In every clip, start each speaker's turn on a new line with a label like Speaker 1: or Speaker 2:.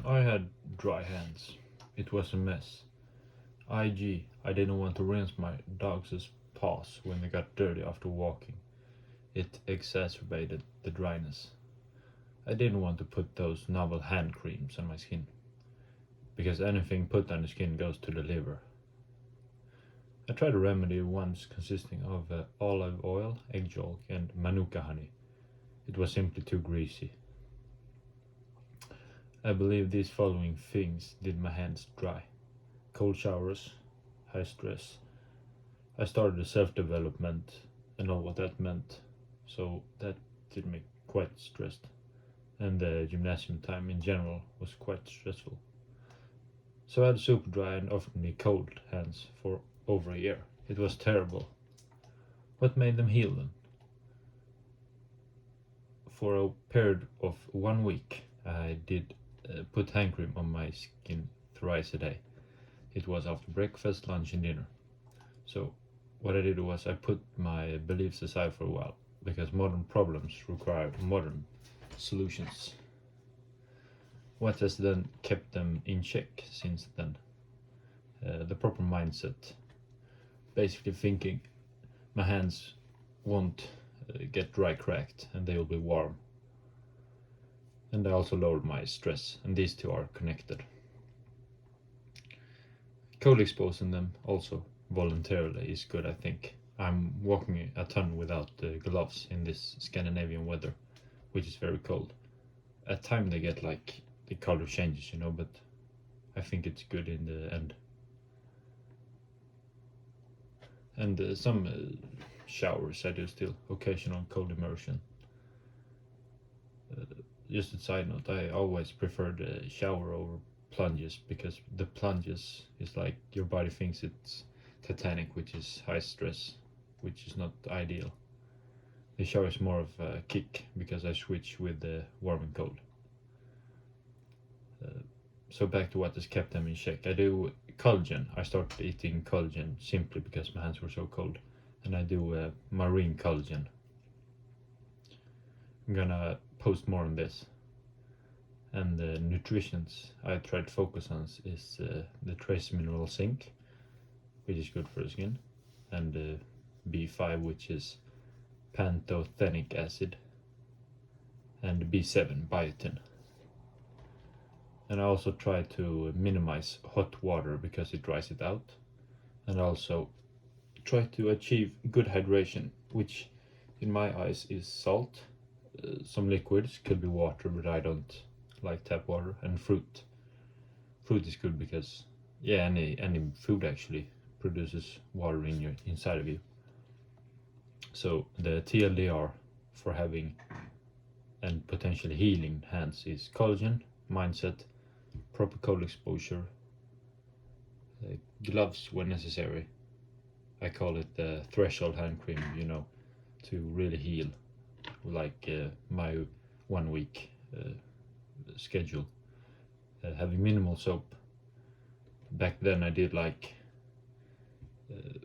Speaker 1: I had dry hands. It was a mess. I didn't want to rinse my dog's paws when they got dirty after walking. It exacerbated the dryness. I didn't want to put those novel hand creams on my skin, because anything put on the skin goes to the liver. I tried a remedy once consisting of olive oil, egg yolk, and manuka honey. It was simply too greasy. I believe these following things did my hands dry: cold showers, high stress. I started a self-development and all what that meant, so that did me quite stressed. And the gymnasium time in general was quite stressful. So I had super dry and often cold hands for over a year. It was terrible. What made them heal then? For a period of 1 week, I did put hand cream on my skin thrice a day. It was after breakfast, lunch, and dinner. So what I did was I put my beliefs aside for a while, because modern problems require modern solutions. What has then kept them in check since then? The proper mindset. Basically thinking my hands won't get dry cracked and they will be warm. And I also lowered my stress, and these two are connected. Cold exposing them also voluntarily is good, I think. I'm walking a ton without gloves in this Scandinavian weather, which is very cold. At times they get like the color changes, but I think it's good in the end. And some showers I do still, occasional cold immersion. Just a side note, I always prefer the shower over plunges, because the plunges is like your body thinks it's Titanic, which is high stress, which is not ideal. The shower is more of a kick, because I switch with the warm and cold. So back to what has kept them in check. I do collagen. I started eating collagen simply because my hands were so cold, and I do marine collagen. I'm gonna post more on this. And the nutritions I tried to focus on is the trace mineral zinc, which is good for the skin, and B5, which is pantothenic acid, and B7, biotin. And I also try to minimize hot water because it dries it out, and also try to achieve good hydration, which in my eyes is salt, some liquids, could be water, but I don't like tap water, and fruit. Fruit is good because any food actually produces water inside of you. So the TLDR for having and potentially healing hands is collagen, mindset, proper cold exposure, gloves when necessary. I call it the threshold hand cream, to really heal, like my 1 week schedule. Having minimal soap. Back then I did like,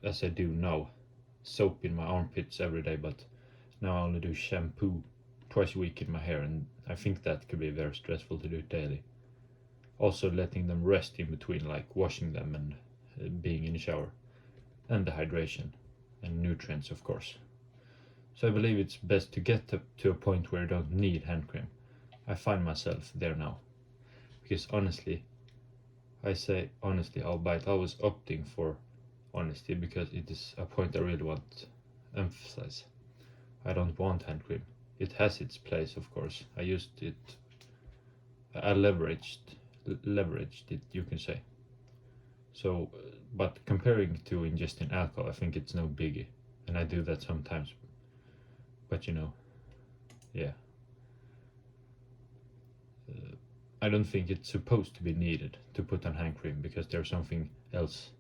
Speaker 1: as I do now, soap in my armpits every day, but now I only do shampoo twice a week in my hair, and I think that could be very stressful to do it daily. Also letting them rest in between, like washing them and being in the shower, and the hydration and nutrients, of course. So I believe it's best to get to a point where you don't need hand cream. I find myself there now, because honestly, I say honestly, albeit I was opting for honesty because it is a point I really want to emphasize. I don't want hand cream. It has its place, of course. I used it, I leveraged it, you can say. So, but comparing to ingesting alcohol, I think it's no biggie, and I do that sometimes. But yeah. I don't think it's supposed to be needed to put on hand cream, because there's something else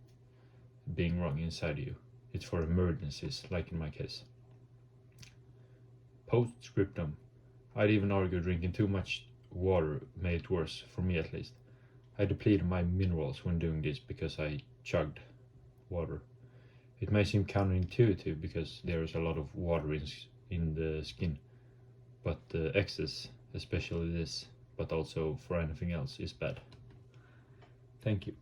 Speaker 1: being wrong inside you. It's for emergencies, like in my case. Postscriptum. I'd even argue drinking too much water made it worse, for me at least. I depleted my minerals when doing this because I chugged water. It may seem counterintuitive because there is a lot of water in the skin, but the excess, especially this, but also for anything else is bad. Thank you.